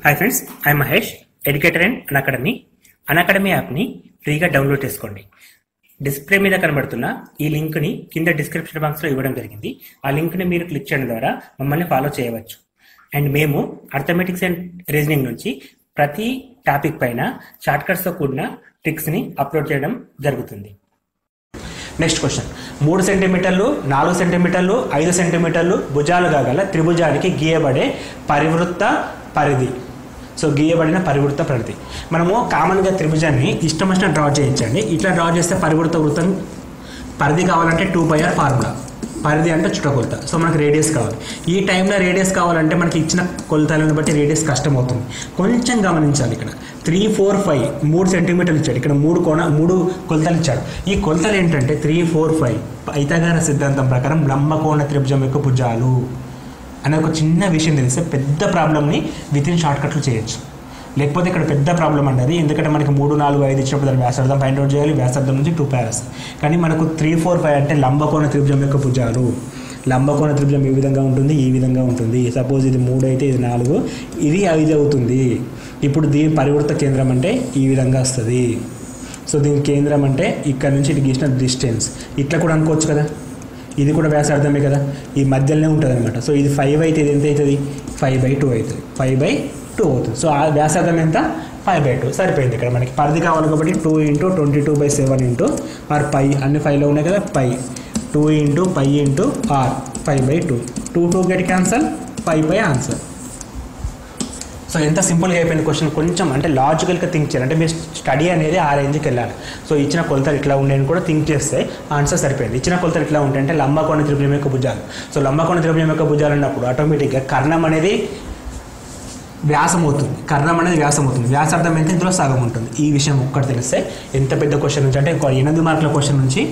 Hi friends, I Mahesh, educator and Unacademy. Unacademy యాప్ని ఫ్రీగా download చేసుకోండి. డిస్ప్లే మీద కనబడుతున్న ఈ లింక్ని కింద డిస్క్రిప్షన్ బాక్స్లో ఇవ్వడం జరిగింది. ఆ లింక్ని మీరు క్లిక్ చేయడం ద్వారా మమ్మల్ని ఫాలో చేయవచ్చు. అండ్ మేము అర్థమెటిక్స్ అండ్ రీజనింగ్ నుంచి ప్రతి టాపిక్ పైన షార్ట్కట్స్తో కూడిన ట్రిక్స్ని అప్లోడ్ చేయడం జరుగుతుంది. నెక్స్ట్ క్వశ్చన్, 3 సెంటీమీటర్లు, 4 సెంటీమీటర్లు, 5 సెంటీమీటర్లు భుజాలుగా గల త్రిభుజానికి గీయబడే పరివృత్త పరిధి. సో గీయబడిన పరివృత్త పరిధి. మనము కామన్గా త్రిభుజాన్ని ఇష్టం వచ్చిన డ్రా చేయించండి. ఇట్లా డ్రా చేస్తే పరివృత్త వృత్తం పరిధి కావాలంటే 2πr ఫార్ములా. పరిధి అంటే చుట్టకొలత. సో మనకి రేడియస్ కావాలి. ఈ టైంలో రేడియస్ కావాలంటే మనకి ఇచ్చిన కొలతలను బట్టి రేడియస్ కష్టం అవుతుంది. కొంచెం గమనించాలి. ఇక్కడ 3, 4, 5 3 సెంటీమీటర్లు ఇచ్చాడు. ఇక్కడ 3 కొలతలు ఇచ్చాడు. ఈ కొలతలు ఏంటంటే 3, 4, 5 పైథాగోరస్ సిద్ధాంతం ప్రకారం లంబకోణ త్రిభుజం యొక్క భుజాలు అనే ఒక చిన్న విషయం తెలిస్తే పెద్ద ప్రాబ్లమ్ని వితిన్ షార్ట్కట్లు చేయొచ్చు. లేకపోతే ఇక్కడ పెద్ద ప్రాబ్లం అండి. ఎందుకంటే మనకి 3, 4, 5 ఇచ్చినప్పుడు దాని వ్యాసార్థం ఫైండ్ అవుట్ చేయాలి. వ్యాసార్థం నుంచి 2πr వస్తుంది. కానీ మనకు 3, 4, 5 అంటే లంబకోణ త్రిభుజం యొక్క భుజాలు. లంబకోణ త్రిభుజం ఈ విధంగా ఉంటుంది, ఈ విధంగా ఉంటుంది. సపోజ్ ఇది 3 అయితే ఇది 4, ఇది 5 అవుతుంది. ఇప్పుడు దీని పరివృత్త కేంద్రం అంటే ఈ విధంగా వస్తుంది. సో దీని కేంద్రం అంటే ఇక్కడ నుంచి ఇటు గీసిన డిస్టెన్స్. ఇట్లా కూడా అనుకోవచ్చు కదా. ఇది కూడా వ్యాసార్థమే కదా, ఈ మధ్యలోనే ఉంటుంది అనమాట. సో ఇది 5 అయితే ఇది ఎంత అవుతుంది? 5/2 అవుతుంది. 5/2 అవుతుంది. సో ఆ వ్యాసార్థం ఎంత? 5/2 సరిపోయింది. ఇక్కడ మనకి పరిధి కావాలి కాబట్టి 2 × 22/7 ఆర్ పై అన్ని 5లో ఉన్నాయి కదా. పై 2 × π × r 5/2. 2 get cancel, 5 answer. So ఎంత సింపుల్గా అయిపోయింది క్వశ్చన్. కొంచెం అంటే లాజికల్గా థింక్ చేయాలి. అంటే మీరు స్టడీ అనేది ఆ రేంజ్కి వెళ్ళాలి. సో ఇచ్చిన కొలతలు ఇట్లా ఉండేది కూడా థింక్ చేస్తే ఆన్సర్ సరిపోయింది. ఇచ్చిన కొలతలు ఇట్లా ఉంటాయంటే లంబకోణ త్రిభుజం యొక్క భుజాలు. సో లంబకోణ త్రిభుజం యొక్క భుజాలు అన్నప్పుడు ఆటోమేటిక్గా కర్ణం అనేది వ్యాసం అవుతుంది. కర్ణం అనేది వ్యాసం అవుతుంది. వ్యాసార్థం ఎంత? ఇందులో సగం ఉంటుంది. ఈ విషయం ఒక్కటి తెలిస్తే ఎంత పెద్ద క్వశ్చన్ నుంచి అంటే 8 మార్కుల క్వశ్చన్ నుంచి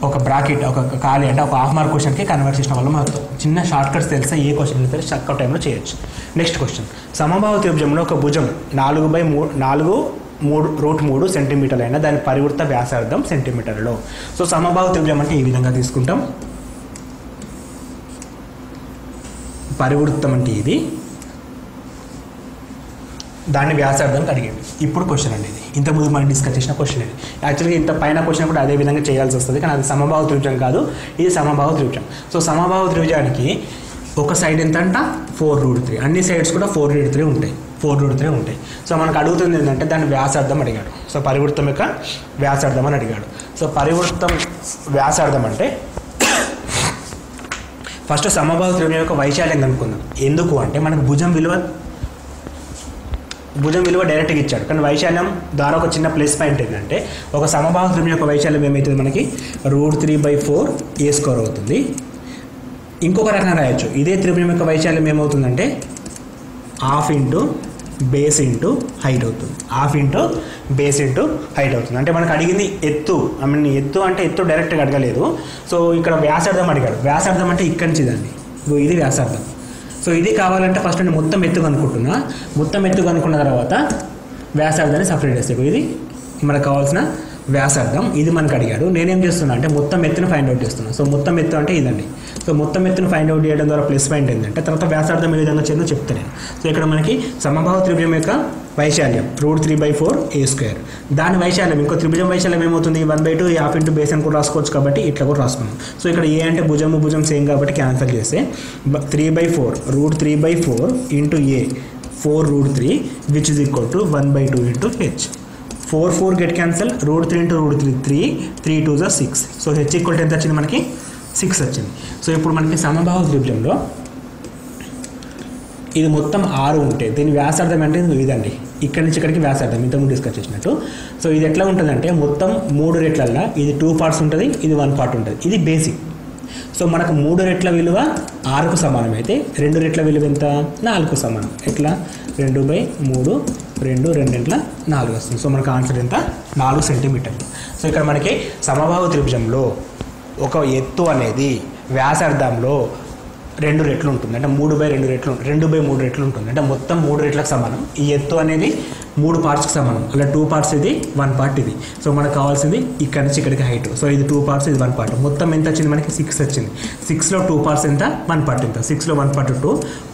ఒక బ్రాకెట్, ఒక ఖాళీ అంటే ఒక హాఫ్ మార్క్ క్వశ్చన్కి కన్వర్ట్ చేసిన వల్ల మనకు చిన్న షార్ట్కట్స్ తెలిస్తే ఏ క్వశ్చన్ తెలిస్తే తక్కువ టైంలో చేయొచ్చు. నెక్స్ట్ క్వశ్చన్, సమబాహు త్రిభుజంలో ఒక భుజం 4/3 సెంటీమీటర్లు అయినా దాని పరివృత్త వ్యాసార్థం సెంటీమీటర్లో. సో సమబాహు త్రిభుజం అంటే ఈ విధంగా తీసుకుంటాం. పరివృత్తం అంటే ఇది, దాన్ని వ్యాసార్థం అడిగండి. ఇప్పుడు క్వశ్చన్ అండి ఇది. ఇంతకుముందు మనం డిస్కస్ చేసిన క్వశ్చన్ ఇది. యాక్చువల్గా ఇంత పైన క్వశ్చన్ కూడా అదే విధంగా చేయాల్సి వస్తుంది. కానీ అది సమబాహు త్రిభుజం కాదు, ఇది సమబాహు త్రిభుజం. సో సమబాహు త్రిభుజానికి ఒక సైడ్ ఎంత అంట? 4√3. అన్ని సైడ్స్ కూడా 4√3 ఉంటాయి. సో మనకు అడుగుతుంది ఏంటంటే దాని వ్యాసార్థం అడిగాడు. సో పరివృత్తం యొక్క వ్యాసార్థం అని అడిగాడు. సో పరివృత్తం వ్యాసార్థం అంటే ఫస్ట్ సమబాహు త్రిభుజం యొక్క వైశాల్యం కనుక్కుందాం. ఎందుకు అంటే మనకు భుజం విలువ డైరెక్ట్గా ఇచ్చాడు. కానీ వైశాల్యం ద్వారా ఒక చిన్న ప్లస్ పాయింట్ ఏంటంటే ఒక సమబాహు త్రిభుజం యొక్క వైశాల్యం ఏమవుతుంది? మనకి √3/4 a² అవుతుంది. ఇంకొక రకంగా రాయొచ్చు. ఇదే త్రిభుజం యొక్క వైశాల్యం ఏమవుతుందంటే ½ × బేస్ × హైట్ అవుతుంది. ½ × బేస్ × హైట్ అవుతుంది. అంటే మనకు అడిగింది ఎత్తు. ఎత్తు అంటే ఎత్తు డైరెక్ట్గా అడగలేదు. సో ఇక్కడ వ్యాసార్థం అడిగాడు. వ్యాసార్థం అంటే ఇక్కడి నుంచి ఇదండి, ఇది వ్యాసార్థం. సో ఇది కావాలంటే ఫస్ట్ నేను మొత్తం ఎత్తు కనుక్కుంటున్నా. మొత్తం ఎత్తు కనుక్కున్న తర్వాత వ్యాసార్థాన్ని సపరేట్ చేస్తాను. ఇది మనకు కావాల్సిన వ్యాసార్థం. ఇది మనకు అడిగాడు. నేనేం చేస్తున్నా అంటే మొత్తం ఎత్తును ఫైండ్ అవుట్ చేస్తున్నాను. సో మొత్తం ఎత్తు అంటే ఇదండి. సో మొత్తం ఎత్తును ఫైండ్ అవుట్ చేయడం ద్వారా ప్లస్ పాయింట్ ఏంటంటే తర్వాత వ్యాసార్థం ఏ విధంగా చేయాలో చెప్తాను నేను. సో ఇక్కడ మనకి సమబాహు త్రిభుజం యొక్క వైశాల్యం √3/4 a². దాని వైశాల్యం ఇంకో త్రిభుజం వైశాల్యం ఏమవుతుంది? 1/2 ½ × బేస్ అని కూడా రాసుకోవచ్చు కాబట్టి ఇట్లా కూడా రాసుకున్నాం. సో ఇక్కడ ఏ అంటే భుజం సేమ్ కాబట్టి క్యాన్సల్ చేస్తే 3/4 √3/4 × a 4√3 which is equal to 1/2 × h. 4 get cancel, √3 × √3 3 2 6. So h equal to ఎంత వచ్చింది? మనకి 6 వచ్చింది. సో ఇప్పుడు మనకి సమబాహు త్రిభుజంలో ఇది మొత్తం 6 ఉంటాయి. దీని వ్యాసార్థం అంటే ఇదండి. ఇక్కడి నుంచి ఇక్కడికి వ్యాసార్థం ఇంతకుముందు డిస్కస్ చేసినట్టు. సో ఇది ఎట్లా ఉంటుందంటే మొత్తం 3 రెట్లల్లో ఇది 2 పార్ట్స్ ఉంటుంది, ఇది 1 పార్ట్ ఉంటుంది. ఇది బేసిక్. సో మనకు 3 రెట్ల విలువ 6కు సమానం అయితే 2 రెట్ల విలువ ఎంత? 4కు సమానం. ఎట్లా? 2/3 2 4 వస్తుంది. సో మనకు ఆన్సర్ ఎంత? 4 సెంటీమీటర్లు. సో ఇక్కడ మనకి సమబాహు త్రిభుజంలో ఒక ఎత్తు అనేది వ్యాసార్థంలో 2 రెట్లు ఉంటుంది. అంటే 3/2 రెట్లు, 2/3 రెట్లు ఉంటుంది. అంటే మొత్తం 3 రెట్లకు సమానం. ఈ ఎత్తు అనేది 3 పార్ట్స్కి సమానం. అలా 2 పార్ట్స్ ఇది, 1 పార్ట్ ఇది. సో మనకు కావాల్సింది ఇక్కడ నుంచి ఇక్కడికి హైట్. సో ఇది 2 పార్ట్స్, ఇది 1 పార్ట్. మొత్తం ఎంత వచ్చింది? మనకి 6 వచ్చింది. 6లో 2 పార్ట్స్ ఎంత? 1 పార్ట్ ఎంత? 6లో 1 పార్ట్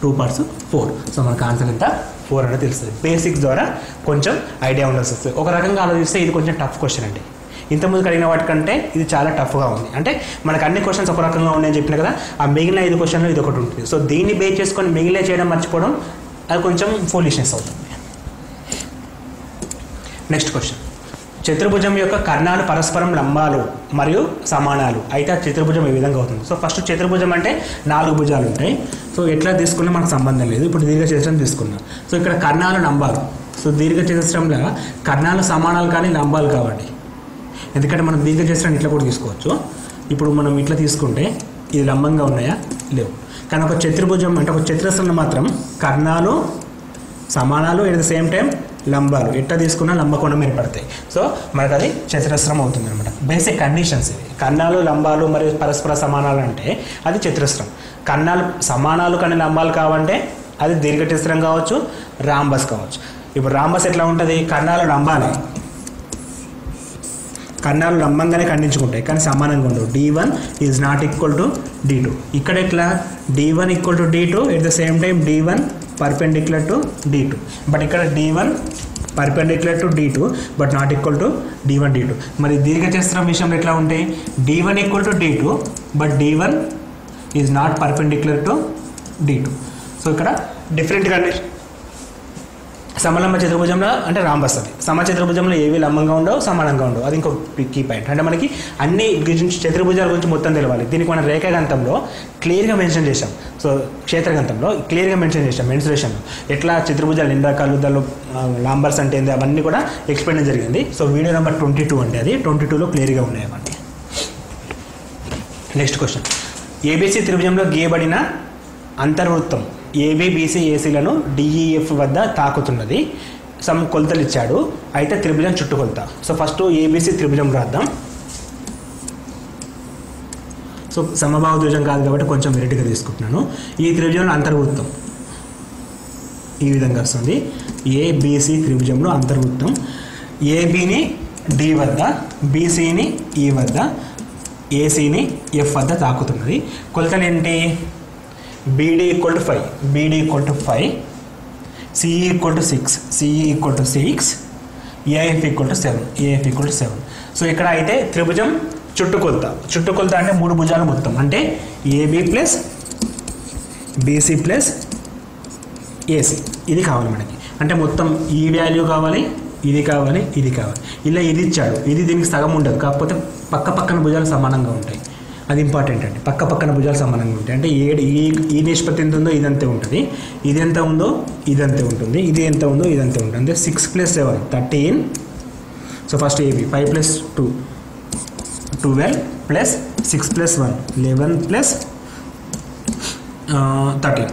2 పార్ట్స్ 4. సో మనకు ఆన్సర్ ఎంత? 4 అనేది తెలుస్తుంది. బేసిక్స్ ద్వారా కొంచెం ఐడియా ఉండాల్సి వస్తుంది. ఒక రకంగా ఆలోచిస్తే ఇది కొంచెం టఫ్ క్వశ్చన్ అండి. ఇంతకుముందు అడిగిన వాటికంటే ఇది చాలా టఫ్గా ఉంది. అంటే మనకు అన్ని క్వశ్చన్స్ ఒక రకంగా ఉన్నాయని చెప్పిన కదా, ఆ మిగిలిన 5 క్వశ్చన్లు ఇది ఒకటి ఉంటుంది. సో దీన్ని బేస్ చేసుకొని మిగిలిన చేయడం మర్చిపోవడం అది కొంచెం ఫూలిష్నెస్ అవుతుంది. నెక్స్ట్ క్వశ్చన్, చతుర్భుజం యొక్క కర్ణాలు పరస్పరం లంబాలు మరియు సమానాలు అయితే ఆ చతుర్భుజం ఏ విధంగా అవుతుంది? సో ఫస్ట్ చతుర్భుజం అంటే 4 భుజాలు ఉంటాయి. సో ఎట్లా తీసుకున్నా మనకు సంబంధం లేదు. ఇప్పుడు దీర్ఘచతురం తీసుకున్నాం. సో ఇక్కడ కర్ణాలు లంబాలు. సో దీర్ఘచతురంలో కర్ణాలు సమానాలు కానీ లంబాలు కావండి. ఎందుకంటే మనం దీర్ఘచతురం ఇట్లా కూడా తీసుకోవచ్చు. ఇప్పుడు మనం ఇట్లా తీసుకుంటే ఇది లంబంగా ఉన్నాయా? లేవు. కానీ ఒక చతుర్భుజం అంటే ఒక చతురస్రంలో మాత్రం కర్ణాలు సమానాలు ఎట్ ద సేమ్ టైం లంబాలు ఎట్లా తీసుకున్నా లంబకోణం ఏర్పడతాయి. సో మనకు అది చతురస్రం అవుతుంది అనమాట. బేసిక్ కండిషన్స్ ఇవి. కర్ణాలు లంబాలు మరియు పరస్పర సమానాలు అంటే అది చతురస్రం. కర్ణాలు సమానాలు కానీ లంబాలు కావంటే అది దీర్ఘచతురం కావచ్చు, రాంబస్ కావచ్చు. ఇప్పుడు రాంబస్ ఎట్లా ఉంటుంది? కర్ణాలు లంబాలే, కర్ణాలు లంబంగానే ఖండించుకుంటాయి కానీ సమానంగా ఉండవు. D1 is not equal to D2. ఇక్కడ ఎట్లా D1 equal to D2 at the same time D1 perpendicular to D2. But ఇక్కడ D1 perpendicular to D2 but not equal to D1 D2. మరి దీర్ఘచతురం విషయంలో ఎట్లా ఉంటాయి? D1 equal to D2 but D1 is not perpendicular to D2. So ఇక్కడ different condition. సమలంబ చతుర్భుజంలో అంటే rhombus అది. సమచతుర్భుజంలో ఏవి లంబంగా ఉండవు, సమానంగా ఉండవు. అది ఇంకో కీ పాయింట్. అంటే మనకి అన్ని చతుర్భుజాల గురించి మొత్తం తెలవాలి. దీనికి మనం రేఖాగంతంలో క్లియర్గా మెన్షన్ చేసాం. సో క్షేత్రగంతంలో క్లియర్గా మెన్షన్ చేసాం. మెన్సురేషన్లో ఎట్లా చతుర్భుజాలు ఎన్ని రకాలు, దానిలో లాంబర్స్ అంటే ఏంది అవన్నీ కూడా ఎక్స్ప్లెయిన్ జరిగింది. సో వీడియో నెంబర్ 22 అంటే అది 22లో క్లియర్గా ఉన్నాయి అవన్నీ. Next question, ABC త్రిభుజంలో గీయబడిన అంతర్వృత్తం ABBC ఏసీలను DEF వద్ద తాకుతున్నది. సమ్ కొలతలు ఇచ్చాడు. అయితే త్రిభుజం చుట్టుకొలత. సో ఫస్ట్ ఏబిసి త్రిభుజం రాద్దాం. సో సమబాహు త్రిభుజం కాదు కాబట్టి కొంచెం వెరైటీగా తీసుకుంటున్నాను. ఈ త్రిభుజంలో అంతర్వృత్తం ఈ విధంగా వస్తుంది. ఏబిసి త్రిభుజంలో అంతర్వృత్తం ఏబిని డి వద్ద, బీసీని ఈ వద్ద, ఏసీని ఎఫ్ వద్ద తాకుతున్నది. కొలతలు ఏంటి? BD equal to 5, BD equal to 5, CE equal to 6, CE equal to 6, AF equal to 7, AF equal to 7. So ఇక్కడ అయితే త్రిభుజం చుట్టుకొలత. చుట్టుకొలత అంటే 3 భుజాలు మొత్తం అంటే AB plus BC plus AC ఇది కావాలి మనకి. అంటే మొత్తం ఈ వాల్యూ కావాలి, ఇది కావాలి, ఇది కావాలి. ఇలా ఇది ఇచ్చాడు. ఇది దీనికి సగం ఉండదు. కాకపోతే పక్కన భుజాలు సమానంగా ఉంటాయి. అది ఇంపార్టెంట్ అండి. పక్కన భుజాలు సమానంగా ఉంటాయి. అంటే ఈ నిష్పత్తి ఎంత ఉందో ఇదంతే ఉంటుంది, ఇది ఎంత ఉందో ఇదంతే ఉంటుంది, ఇది ఎంత ఉందో ఇదంతే ఉంటుంది. అంటే 6 + 7 13. So first AB 5 + 2 12 plus 6 + 1 11 plus 13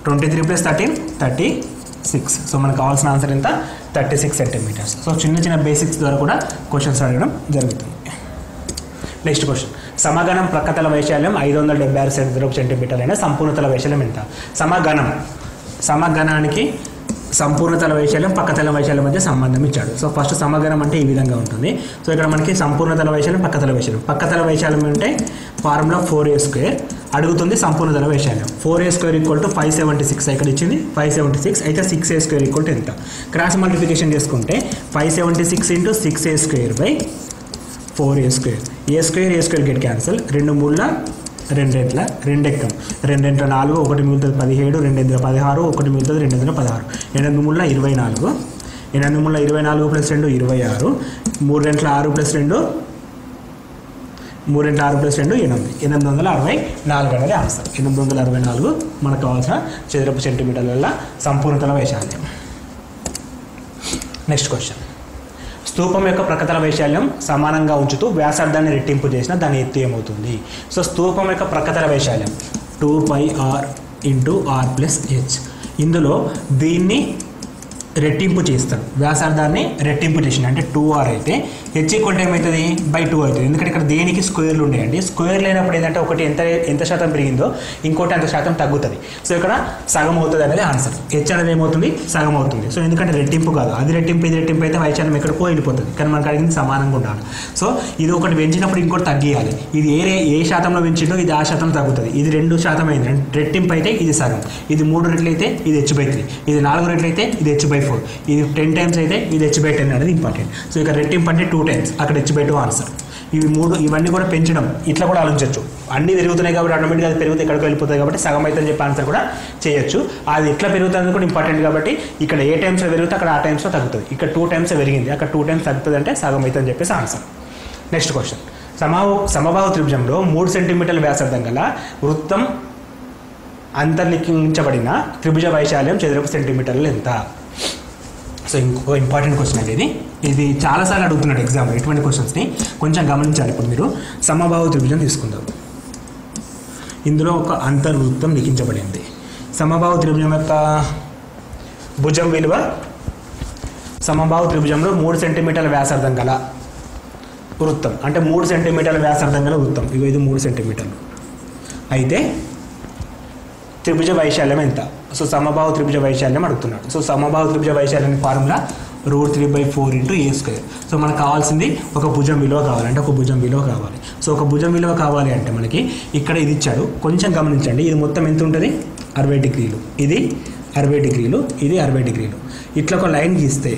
23 + 13 36. So మనకు కావాల్సిన ఆన్సర్ ఎంత? 36 సెంటీమీటర్స్. సో చిన్న బేసిక్స్ ద్వారా కూడా క్వశ్చన్స్ అడగడం జరుగుతుంది. నెక్స్ట్ క్వశ్చన్, సమగణం ప్రక్కతల వైశాల్యం 576 చదరపు సెంటీమీటర్లు అయినా సంపూర్ణతల వైశాల్యం ఎంత? సమగణానికి సంపూర్ణతల వైశాల్యం పక్కతల వైశాల్యం మధ్య సంబంధం ఇచ్చాడు. సో ఫస్ట్ సమగణం అంటే ఈ విధంగా ఉంటుంది. సో ఇక్కడ మనకి సంపూర్ణతల వైశాల్యం పక్కతల వైశాల్యం అంటే ఫార్ములా 4a². అడుగుతుంది సంపూర్ణతల వైశాల్యం. 4a² equal to 576. ఇక్కడ ఇచ్చింది 576. అయితే 6a² ఈక్వల్ టు ఎంత? క్రాస్ మల్టిప్లికేషన్ చేసుకుంటే 576 × 6a² / 4a². a² get cancel. 2 × 3 = 2 రెట్ల 2 ఎక్కం 2 × 4 1 మిగులుతుంది 17, 2 × 16 1 మిగులుతుంది 2 × 16, 8 × 3 = 24, 8 × 3 = 24 + 2 26, 3 × 6 + 2 3 × 6 + 2 8, 864 అనేది ఆన్సర్. 864 మనకు కావాల్సిన చదరపు సెంటీమీటర్ల సంపూర్ణతల వైశాల్యం. నెక్స్ట్ క్వశ్చన్, స్తూపం యొక్క ప్రక్కతల వైశాల్యం సమానంగా ఉంచుతూ వ్యాసార్థాన్ని రెట్టింపు చేసిన దాని ఎత్తు ఏమవుతుంది? సో స్తూపం యొక్క ప్రక్కతల వైశాల్యం 2πr × r + h. ఇందులో దీన్ని రెట్టింపు చేస్తాడు. వ్యాసార్థాన్ని రెట్టింపు చేసిన అంటే 2r అయితే హెచ్ ఈక్వల్ టు ఏమవుతుంది బై 2 అవుతుంది. ఎందుకంటే ఇక్కడ దేనికి స్క్వేర్లు ఉండేయండి. స్క్వేర్ లేనప్పుడు ఏంటంటే ఒకటి ఎంత శాతం పెరిగిందో ఇంకోటి అంత శాతం తగ్గుతుంది. సో ఇక్కడ సగం అవుతుంది అనేది ఆన్సర్. హెచ్ అనేది ఏమవుతుంది సగం అవుతుంది. సో ఎందుకంటే రెట్టింపు కాదు, అది రెట్టింపు ఇది రెట్టింపు అయితే వైశాల్యం ఎక్కడికో వెళ్ళిపోతుంది. కానీ మనకు అడిగింది సమానంగా ఉండాలి. సో ఇది ఒకటి పెంచినప్పుడు ఇంకోటి తగ్గియాలి. ఇది ఏ శాతంలో పెంచిందో ఇది ఆ శాతం తగ్గుతుంది. ఇది 2% అయింది, రెట్టింపు అయితే ఇది సగం. ఇది 3 రెట్లు అయితే ఇది h/3, ఇది 4 రెట్లు అయితే ఇది h/4, ఇది 10 టైమ్స్ అయితే ఇది h/10 అనేది ఇంపార్టెంట్. సో ఇక్కడ రెట్టింపు అంటే 2 టైమ్స్, అక్కడ h/2 ఆన్సర్. ఇవన్నీ కూడా పెంచడం ఇట్లా కూడా ఆలోచించవచ్చు. అన్ని పెరుగుతున్నాయి కాబట్టి ఆటోమేటిక్గా అది పెరిగితే ఎక్కడికి వెళ్ళిపోతాయి కాబట్టి సగం అయితే అని చెప్పి ఆన్సర్ కూడా చేయొచ్చు. అది ఎట్లా పెరుగుతుంది కూడా ఇంపార్టెంట్ కాబట్టి ఇక్కడ ఏ టైమ్స్లో పెరిగితే అక్కడ ఆ టైమ్స్లో తగ్గుతుంది. ఇక్కడ 2 టైమ్స్ పెరిగింది, అక్కడ 2 టైమ్స్ తగ్గుతుంది అంటే సగం అయితే అని చెప్పేసి ఆన్సర్. నెక్స్ట్ క్వశ్చన్, సమబాహు త్రిభుజంలో 3 సెంటీమీటర్ల వ్యాసార్థం గల వృత్తం అంతర్లిఖించబడిన త్రిభుజ వైశాల్యం చదరపు సెంటీమీటర్లు ఎంత? సో ఇంకో ఇంపార్టెంట్ క్వశ్చన్ అనేది ఇది చాలాసార్లు అడుగుతున్నాడు ఎగ్జామ్. ఇటువంటి క్వశ్చన్స్ని కొంచెం గమనించాలి. ఇప్పుడు మీరు సమబాహు త్రిభుజం తీసుకుందాం. ఇందులో ఒక అంతర్వృత్తం లిఖించబడింది. సమబాహు త్రిభుజం యొక్క భుజం విలువ, సమబాహు త్రిభుజంలో 3 సెంటీమీటర్ల వ్యాసార్థం గల వృత్తం అంటే 3 సెంటీమీటర్ల వ్యాసార్థం గల వృత్తం, ఇది 3 సెంటీమీటర్లు అయితే త్రిభుజ వైశాల్యం ఎంత? సో సమబాహు త్రిభుజ వైశాల్యం అడుగుతున్నాడు. సో సమబాహు త్రిభుజ వైశాల్యం ఫార్ములా √3/4 a². సో మనకు కావాల్సింది ఒక భుజం విలువ కావాలంటే ఒక భుజం విలువ కావాలి. సో ఒక భుజం విలువ కావాలి అంటే మనకి ఇక్కడ ఇది ఇచ్చాడు, కొంచెం గమనించండి. ఇది మొత్తం ఎంత ఉంటుంది 60 డిగ్రీలు, ఇది 60 డిగ్రీలు, ఇది 60 డిగ్రీలు. ఇట్లా ఒక లైన్ గీస్తే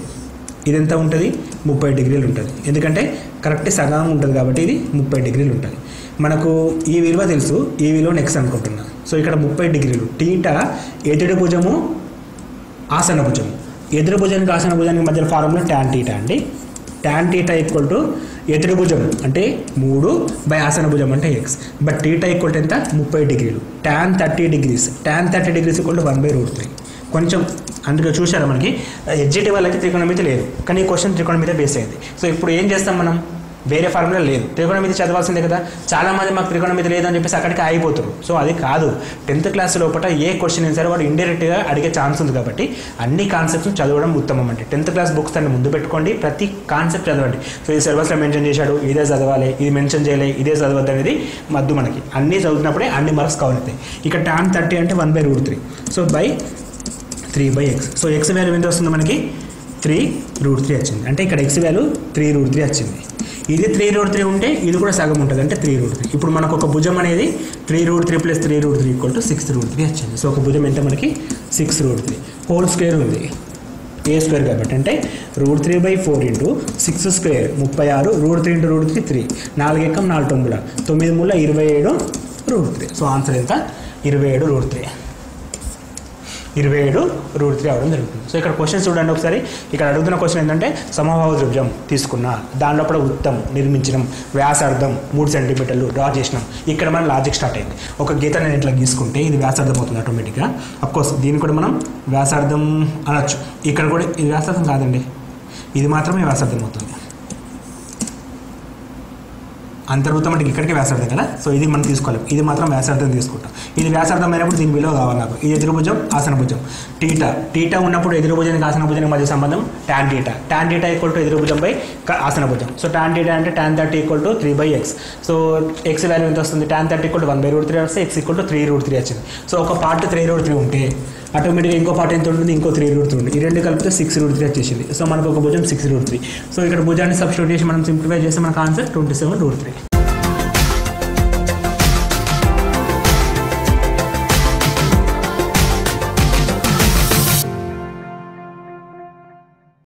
ఇది ఎంత ఉంటుంది 30 డిగ్రీలు ఉంటుంది. ఎందుకంటే కరెక్ట్ సగం ఉంటుంది కాబట్టి ఇది 30 డిగ్రీలు ఉంటుంది. మనకు ఈ విలువ తెలుసు, ఈ విలువ నెక్స్ట్ అనుకుంటున్నా. సో ఇక్కడ 30 డిగ్రీలు. టీటా ఎదురు భుజము ఆసన భుజము. ఎదురు భుజానికి ఆసన భుజానికి మధ్య ఫార్ములా ట్యాన్ టీటా అండి. ట్యాన్ టీటా ఈక్వల్ టు ఎదురు భుజం అంటే 3 బై ఆసన భుజం అంటే x. But theta equal to ఎంత 30 డిగ్రీలు. Tan 30 degrees, tan 30 degrees equal to 1/√3. కొంచెం అందుకే చూసారా మనకి ఎడ్జిటి వాళ్ళకి త్రికోణమితి లేదు, కానీ ఈ క్వశ్చన్ త్రికోణమితి బేస్ అయింది. సో ఇప్పుడు ఏం చేస్తాం మనం, వేరే ఫార్ములా లేదు, త్రికోణమితి చదవాల్సిందే కదా. చాలామంది మాకు త్రికోణమితి లేదని చెప్పేసి అక్కడికి ఆగిపోతారు. సో అది కాదు. 10th క్లాస్ లోపల ఏ క్వశ్చన్ అయినా సరే వాడు ఇండైరెక్ట్గా అడిగే ఛాన్స్ ఉంది కాబట్టి అన్ని కాన్సెప్ట్స్ చదవడం ఉత్తమం. అంటే 10th క్లాస్ బుక్స్ అన్ని ముందు పెట్టుకోండి, ప్రతి కాన్సెప్ట్ చదవండి. సో ఈ సిలబస్లో మెన్షన్ చేశాడు, ఇదే చదవాలి, ఇది మెన్షన్ చేయలే, ఇదే చదవద్దు అనేది మద్దు మనకి. అన్నీ చదువుతున్నప్పుడే అన్ని మార్క్స్ కావాలి. ఇక్కడ tan 30 అంటే 1/√3. So by 3/x. So x value ఎంత వస్తుంది మనకి 3√3 వచ్చింది. అంటే ఇక్కడ x వాల్యూ 3√3 వచ్చింది. ఇది 3√3 ఉంటే ఇది కూడా సగం ఉంటుంది అంటే 3√3. ఇప్పుడు మనకు ఒక భుజం అనేది 3√3 + 3√3 = 6√3 వచ్చింది. సో ఒక భుజం ఎంత మనకి 6√3. హోల్ స్క్వేర్ ఉంది a² కాబట్టి అంటే √3/4 × 6² 36, √3 × √3 3, 4 × 4 9, 9 మూల 27√3. సో ఆన్సర్ ఎంత 27√3. 27√3 అవడం జరుగుతుంది. సో ఇక్కడ క్వశ్చన్స్ చూడండి ఒకసారి. ఇక్కడ అడుగుతున్న క్వశ్చన్ ఏంటంటే సమబాహు త్రిభుజం తీసుకున్న దానిలో కూడా వృత్తం నిర్మించడం, వ్యాసార్థం 3 సెంటీమీటర్లు డ్రా చేసినాం. ఇక్కడ మన లాజిక్ స్టార్ట్ అయింది. ఒక గీత నేను ఇట్లా గీసుకుంటే ఇది వ్యాసార్థం అవుతుంది ఆటోమేటిక్గా. అఫ్కోర్స్ దీన్ని కూడా మనం వ్యాసార్థం అనొచ్చు. ఇక్కడ కూడా ఇది వ్యాసార్థం కాదండి, ఇది మాత్రమే వ్యాసార్థం అవుతుంది. అంతర్వృత్తం అంటే ఇక్కడికే వ్యాసార్థం కదా. సో ఇది మనం తీసుకోవాలి, ఇది మాత్రం వ్యాసార్థం తీసుకుంటాం. ఇది వ్యాసార్థం అయినప్పుడు దీని విలువ కావాలి నాకు. ఇది ఎదురుభుజం ఆసన భుజం. టీటా ఉన్నప్పుడు ఎదురుభుజానికి ఆసన భుజానికి మధ్య సంబంధం tan theta. Tan theta equal to ఎదురుభుజం బై ఆసన భుజం. సో ట్యాన్ టీటా అంటే tan 30 = 3/x. So x value ఎంత వస్తుంది, tan 30 = 1/√3 వస్తే x = 3√3 వచ్చింది. సో ఒక పార్ట్ 3√3 ఉంటే ఆటోమేటిక్గా ఇంకో పార్ట్ ఎంత ఉంటుంది, ఇంకో 3√3 ఉంటుంది. ఈ రెండు కలిపితే 6√3 వచ్చేసింది. సో మనకు ఒక భుజం 6√3. సో ఇక్కడ భుజాన్ని సబ్స్టిట్యూట్ చేసి మనం సింప్లిఫై చేస్తే మనకు ఆన్సర్ 27√3.